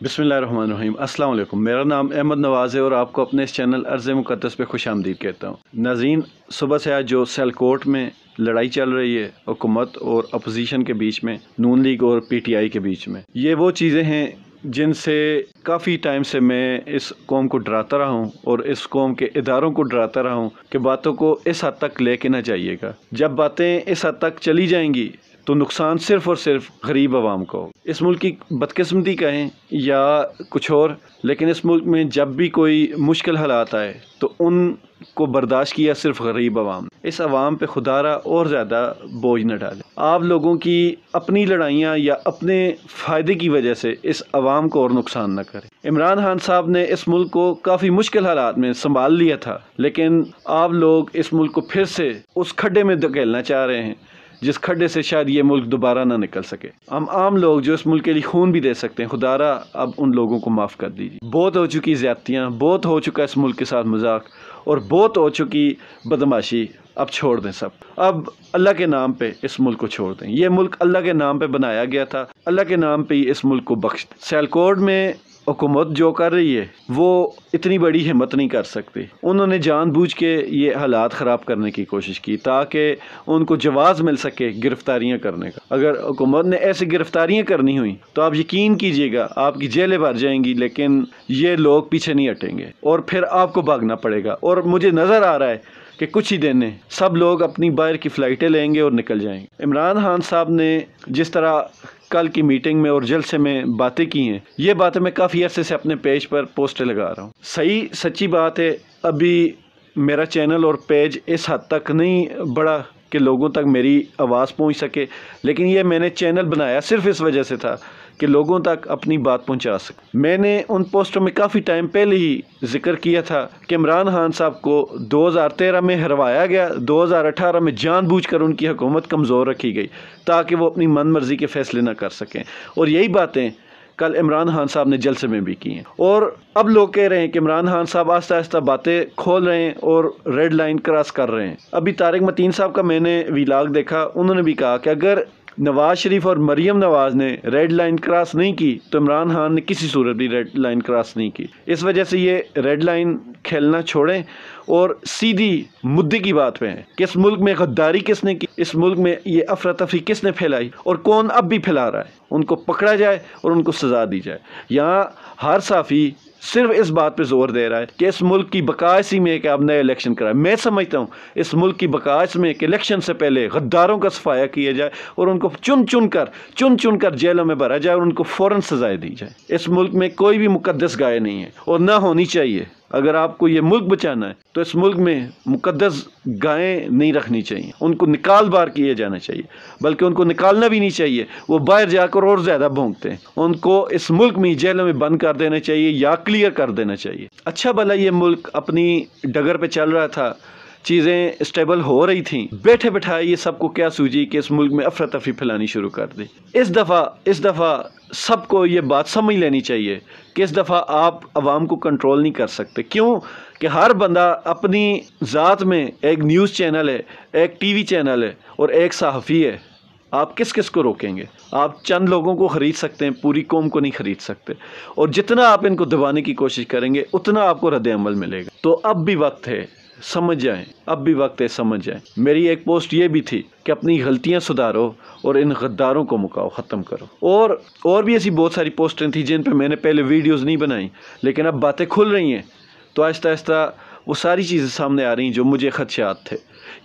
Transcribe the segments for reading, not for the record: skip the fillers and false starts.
बिस्मिल्लाहिर्रहमानिर्रहीम। अस्सलाम वालेकुम। मेरा नाम अहमद नवाज़ है और आपको अपने इस चैनल अर्ज़ मुक़द्दस पे खुश आमदीद कहता हूँ। नाज़रीन, सुबह से आज जो सियालकोट में लड़ाई चल रही है हुकूमत और अपोजिशन के बीच में, नून लीग और PTI के बीच में, ये वो चीज़ें हैं जिनसे काफ़ी टाइम से मैं इस कौम को डराता रहा हूँ और इस कौम के इदारों को डराता रहा हूँ कि बातों को इस हद तक लेके ना जाइएगा। जब बातें इस हद तक चली जाएंगी तो नुकसान सिर्फ़ और सिर्फ गरीब आवाम को हो। इस मुल्क की बदकिस्मती कहें या कुछ और, लेकिन इस मुल्क में जब भी कोई मुश्किल हालात आए तो उनको बर्दाश्त किया सिर्फ गरीब आवाम। इस आवाम पे खुदारा और ज़्यादा बोझ न डाले। आप लोगों की अपनी लड़ाइयाँ या अपने फ़ायदे की वजह से इस आवाम को और नुकसान न करें। इमरान खान साहब ने इस मुल्क को काफ़ी मुश्किल हालात में संभाल लिया था, लेकिन आप लोग इस मुल्क को फिर से उस खड्डे में धकेलना चाह रहे हैं जिस खड्डे से शायद ये मुल्क दोबारा ना निकल सके। हम आम लोग जो इस मुल्क के लिए खून भी दे सकते हैं, खुदारा अब उन लोगों को माफ़ कर दीजिए। बहुत हो चुकी ज़्यादतियाँ, बहुत हो चुका इस मुल्क के साथ मजाक और बहुत हो चुकी बदमाशी। अब छोड़ दें सब। अब अल्लाह के नाम पे इस मुल्क को छोड़ दें। ये मुल्क अल्लाह के नाम पे बनाया गया था, अल्लाह के नाम पे ही इस मुल्क को बख्श दें। सियालकोट में हुकूमत जो कर रही है वो इतनी बड़ी हिम्मत नहीं कर सकती। उन्होंने जानबूझ के ये हालात ख़राब करने की कोशिश की ताकि उनको जवाज़ मिल सके गिरफ्तारियां करने का। अगर हुकूमत ने ऐसी गिरफ्तारियां करनी हुई तो आप यकीन कीजिएगा आपकी जेलें भर जाएंगी, लेकिन ये लोग पीछे नहीं हटेंगे और फिर आपको भागना पड़ेगा। और मुझे नज़र आ रहा है कि कुछ ही दिन में सब लोग अपनी बाहर की फ़्लाइटें लेंगे और निकल जाएंगे। इमरान खान साहब ने जिस तरह कल की मीटिंग में और जलसे में बातें की हैं, ये बातें मैं काफ़ी अरसे से अपने पेज पर पोस्टें लगा रहा हूँ। सही सच्ची बात है, अभी मेरा चैनल और पेज इस हद तक नहीं बढ़ा कि लोगों तक मेरी आवाज़ पहुँच सके, लेकिन ये मैंने चैनल बनाया सिर्फ इस वजह से था कि लोगों तक अपनी बात पहुंचा सके। मैंने उन पोस्टों में काफ़ी टाइम पहले ही जिक्र किया था कि इमरान खान साहब को 2013 में हरवाया गया, 2018 में जानबूझकर उनकी हुकूमत कमज़ोर रखी गई ताकि वो अपनी मन मर्जी के फैसले ना कर सकें। और यही बातें कल इमरान खान साहब ने जलसे में भी की हैं। और अब लोग कह रहे हैं कि इमरान खान साहब आहिस्ता आहिस्ता बातें खोल रहे हैं और रेड लाइन क्रॉस कर रहे हैं। अभी तारिक मतीन साहब का मैंने व्लॉग देखा, उन्होंने भी कहा कि अगर नवाज शरीफ और मरीम नवाज ने रेड लाइन क्रॉस नहीं की तो इमरान खान ने किसी सूरत भी रेड लाइन क्रॉस नहीं की। इस वजह से ये रेड लाइन खेलना छोड़ें और सीधी मुद्दे की बात पे हैं कि इस मुल्क में गद्दारी किसने की, इस मुल्क में ये अफरा तफरी किसने फैलाई और कौन अब भी फैला रहा है। उनको पकड़ा जाए और उनको सज़ा दी जाए। यहाँ हर साफ़ी सिर्फ इस बात पे जोर दे रहा है कि इस मुल्क की बका इसी में कि अब नए इलेक्शन कराए। मैं समझता हूँ इस मुल्क की बका इसमें कि इलेक्शन से पहले गद्दारों का सफाया किया जाए और उनको चुन चुन कर जेलों में भरा जाए और उनको फ़ौरन सजाएं दी जाए। इस मुल्क में कोई भी मुकद्दस गाय नहीं है और ना होनी चाहिए। अगर आपको ये मुल्क बचाना है तो इस मुल्क में मुकद्दस गायें नहीं रखनी चाहिए, उनको निकाल बार किया जाना चाहिए, बल्कि उनको निकालना भी नहीं चाहिए। वो बाहर जाकर और ज़्यादा भौंकते हैं। उनको इस मुल्क में जेलों में बंद कर देना चाहिए या क्लियर कर देना चाहिए। अच्छा भला ये मुल्क अपनी डगर पे चल रहा था, चीज़ें स्टेबल हो रही थीं, बैठे बैठाए ये सबको क्या सूझी कि इस मुल्क में अफरा तफरी फैलानी शुरू कर दी। इस दफ़ा सबको ये बात समझ लेनी चाहिए कि इस दफ़ा आप आवाम को कंट्रोल नहीं कर सकते। क्यों कि हर बंदा अपनी ज़ात में एक न्यूज़ चैनल है, एक TV चैनल है और एक सहाफ़ी है। आप किस किस को रोकेंगे? आप चंद लोगों को ख़रीद सकते हैं, पूरी कौम को नहीं ख़रीद सकते। और जितना आप इनको दबाने की कोशिश करेंगे उतना आपको रद्द अमल मिलेगा। तो अब भी वक्त है, समझ जाएं, अब भी वक्त है, समझ जाएं। मेरी एक पोस्ट ये भी थी कि अपनी गलतियां सुधारो और इन गद्दारों को मुकाओ, ख़त्म करो। और भी ऐसी बहुत सारी पोस्टें थी जिन पे मैंने पहले वीडियोस नहीं बनाई, लेकिन अब बातें खुल रही हैं तो आहिस्ता आहिस्ता वो सारी चीज़ें सामने आ रही हैं जो मुझे खदशात थे।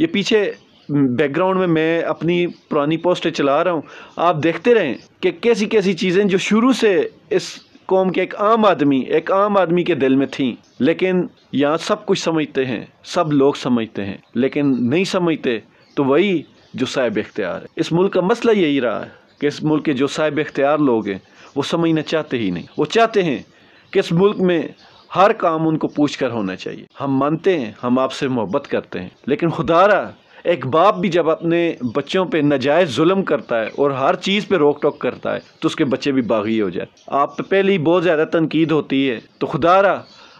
ये पीछे बैकग्राउंड में मैं अपनी पुरानी पोस्टें चला रहा हूँ, आप देखते रहें कि कैसी कैसी चीज़ें जो शुरू से इस कौम के एक आम आदमी के दिल में थी। लेकिन यहाँ सब कुछ समझते हैं, सब लोग समझते हैं, लेकिन नहीं समझते तो वही जो साहिब इख्तियार है। इस मुल्क का मसला यही रहा है कि इस मुल्क के जो साहिब इख्तियार लोग हैं वो समझना चाहते ही नहीं। वो चाहते हैं कि इस मुल्क में हर काम उनको पूछ कर होना चाहिए। हम मानते हैं, हम आपसे मोहब्बत करते हैं, लेकिन खुदारा एक बाप भी जब अपने बच्चों पे नाजायज़ जुल्म करता है और हर चीज़ पे रोक टोक करता है तो उसके बच्चे भी बागी हो जाते। आप पे पहले ही बहुत ज़्यादा तनकीद होती है तो खुदारा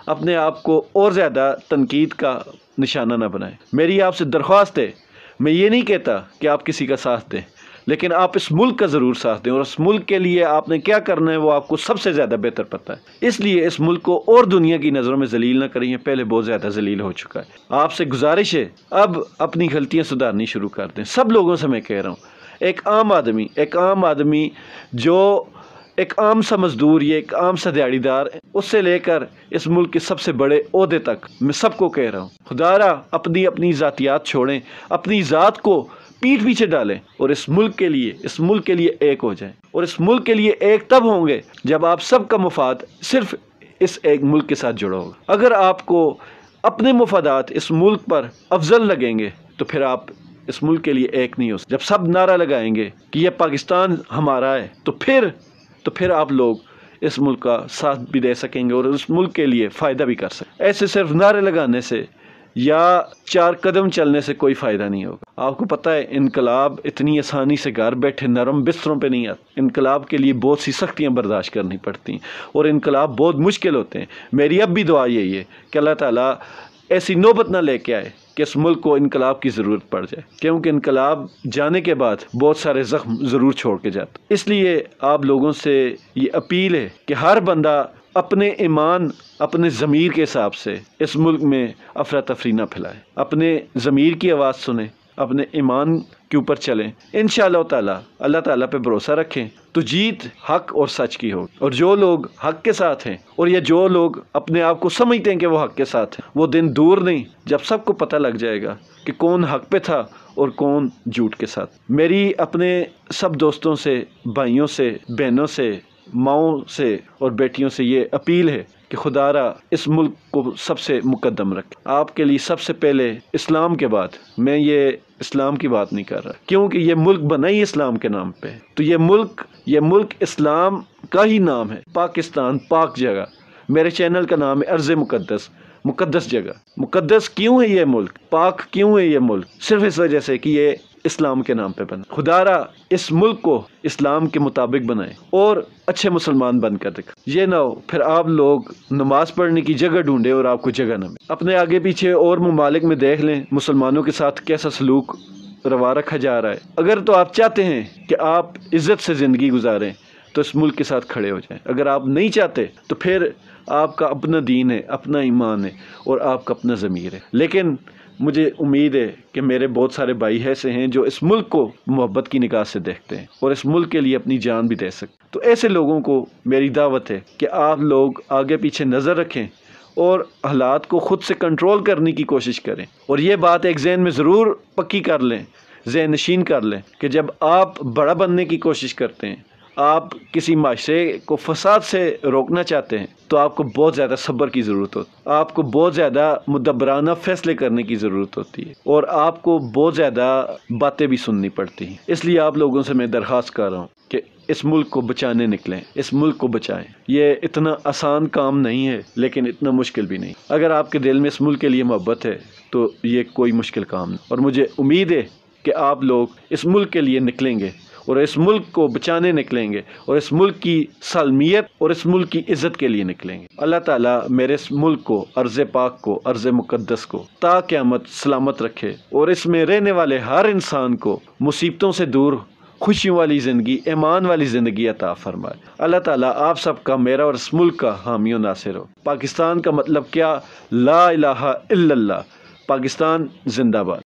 अपने आप को और ज़्यादा तनकीद का निशाना ना बनाए। मेरी आपसे दरख्वास्त है, मैं ये नहीं कहता कि आप किसी का साथ दें, لیکن آپ اس ملک کا ضرور ساتھ دیں، اور اس ملک کے لیے آپ نے کیا کرنا ہے وہ آپ کو سب سے زیادہ بہتر پتہ ہے۔ اس لیے اس ملک کو اور دنیا کی نظروں میں ذلیل نہ کریں، پہلے بہت زیادہ ذلیل ہو چکا ہے۔ آپ سے گزارش ہے اب اپنی غلطیاں سدھارنی شروع کر دیں۔ سب لوگوں سے میں کہہ رہا ہوں، ایک عام آدمی جو ایک عام سا مزدور، یہ ایک عام سا دیہڑی دار، اس سے لے کر اس ملک کے سب سے بڑے عہدے تک، میں سب کو کہہ رہا ہوں، خدا را اپنی ذاتیات چھوڑیں، اپنی ذات کو پیٹھ پیچھے ڈالیں اور اس ملک کے لیے ایک ہو جائیں۔ اور اس ملک کے لیے ایک تب ہوں گے جب آپ سب کا مفاد صرف اس ایک ملک کے ساتھ جڑا ہوگا۔ اگر آپ کو اپنے مفادات اس ملک پر افضل لگیں گے تو پھر آپ اس ملک کے لیے ایک نہیں ہو سکتے۔ جب سب نعرہ لگائیں گے کہ یہ پاکستان ہمارا ہے تو پھر آپ لوگ اس ملک کا ساتھ بھی دے سکیں گے اور اس ملک کے لیے فائدہ بھی کر سکیں۔ ایسے صرف نعرے لگانے سے یا 4 قدم چلنے سے کوئی فائدہ نہیں ہوگا۔ آپ کو پتہ ہے انقلاب اتنی آسانی سے گھر بیٹھے نرم بستروں پہ نہیں آتا۔ انقلاب کے لیے بہت سی سختیاں برداشت کرنی پڑتی ہیں اور انقلاب بہت مشکل ہوتے ہیں۔ میری اب بھی دعا یہی ہے کہ اللہ تعالیٰ ایسی نوبت نہ لے کے آئے کہ اس ملک کو انقلاب کی ضرورت پڑ جائے، کیونکہ انقلاب جانے کے بعد بہت سارے زخم ضرور چھوڑ کے جاتا۔ اس لیے آپ لوگوں سے یہ اپیل ہے کہ ہر بندہ اپنے ایمان، اپنے ضمیر کے حساب سے اس ملک میں افراتفری نہ پھیلائے، اپنے ضمیر کی آواز سنیں، اپنے ایمان کے اوپر چلیں۔ انشاءاللہ تعالیٰ اللہ تعالیٰ پہ بھروسہ رکھیں تو جیت حق اور سچ کی ہوگی۔ اور جو لوگ حق کے ساتھ ہیں اور یہ جو لوگ اپنے آپ کو سمجھتے ہیں کہ وہ حق کے ساتھ ہیں، وہ دن دور نہیں جب سب کو پتہ لگ جائے گا کہ کون حق پہ تھا اور کون جھوٹ کے ساتھ۔ میری اپنے سب دوستوں سے، بھائیوں سے، بہنوں سے، ماؤں سے اور بیٹیوں سے یہ اپیل ہے کہ خدا را اس ملک کو سب سے مقدم رکھے۔ آپ کے لیے سب سے پہلے اسلام کے بعد، میں یہ اسلام کی بات نہیں کر رہا کیونکہ یہ ملک بنا ہی اسلام کے نام پہ، تو یہ ملک اسلام کا ہی نام ہے۔ پاکستان پاک جگہ، میرے چینل کا نام ہے ارض مقدس، مقدس جگہ۔ مقدس کیوں ہے یہ ملک؟ پاک کیوں ہے یہ ملک؟ صرف اس وجہ سے کہ یہ اسلام کے نام پہ بنا۔ خدا را اس ملک کو اسلام کے مطابق بنائے اور اچھے مسلمان بن کر دکھا۔ یہ نہ ہو پھر آپ لوگ نماز پڑھنے کی جگہ ڈھونڈے اور آپ کو جگہ نہ ملے۔ اپنے آگے پیچھے اور ممالک میں دیکھ لیں مسلمانوں کے ساتھ کیسا سلوک روا رکھا جا رہا ہے۔ اگر تو آپ چاہتے ہیں کہ آپ عزت سے زندگی گزاریں تو اس ملک کے ساتھ کھڑے ہو جائیں۔ اگر آپ نہیں چاہتے تو پھر آپ کا اپنا دین ہے، اپنا ایمان ہے اور آپ کا اپنا ضمیر ہے۔ لیکن مجھے امید ہے کہ میرے بہت سارے بھائی ایسے ہیں جو اس ملک کو محبت کی نگاہ سے دیکھتے ہیں اور اس ملک کے لیے اپنی جان بھی دے سکتے۔ تو ایسے لوگوں کو میری دعوت ہے کہ آپ لوگ آگے پیچھے نظر رکھیں اور حالات کو خود سے کنٹرول کرنے کی کوشش کریں، اور یہ بات ایک ذہن میں ضرور پکی کر لیں، ذہن نشین کر لیں کہ جب آپ بڑا بننے کی کوشش کرتے ہیں، آپ کسی معاشرے کو فساد سے روکنا چاہتے ہیں، تو آپ کو بہت زیادہ صبر کی ضرورت ہوتی ہے، آپ کو بہت زیادہ مدبرانہ فیصلے کرنے کی ضرورت ہوتی ہے اور آپ کو بہت زیادہ باتیں بھی سننی پڑتی ہیں۔ اس لیے آپ لوگوں سے میں درخواست کر رہا ہوں کہ اس ملک کو بچانے نکلیں، اس ملک کو بچائیں۔ یہ اتنا آسان کام نہیں ہے لیکن اتنا مشکل بھی نہیں۔ اگر آپ کے دل میں اس ملک کے لیے محبت ہے تو یہ کوئی مشکل کام نہیں، اور مجھے امید ہے کہ آپ لوگ اس ملک کے لیے نکلیں گے اور اس ملک کو بچانے نکلیں گے اور اس ملک کی سالمیت اور اس ملک کی عزت کے لیے نکلیں گے۔ اللہ تعالیٰ میرے اس ملک کو، ارض پاک کو، ارض مقدس کو تا قیامت سلامت رکھے اور اس میں رہنے والے ہر انسان کو مصیبتوں سے دور خوشیوں والی زندگی، ایمان والی زندگی عطا فرمائے۔ اللہ تعالیٰ آپ سب کا، میرا اور اس ملک کا حامی و ناصر ہو۔ پاکستان کا مطلب کیا؟ لا الہ الا اللہ۔ پاکستان زندہ باد۔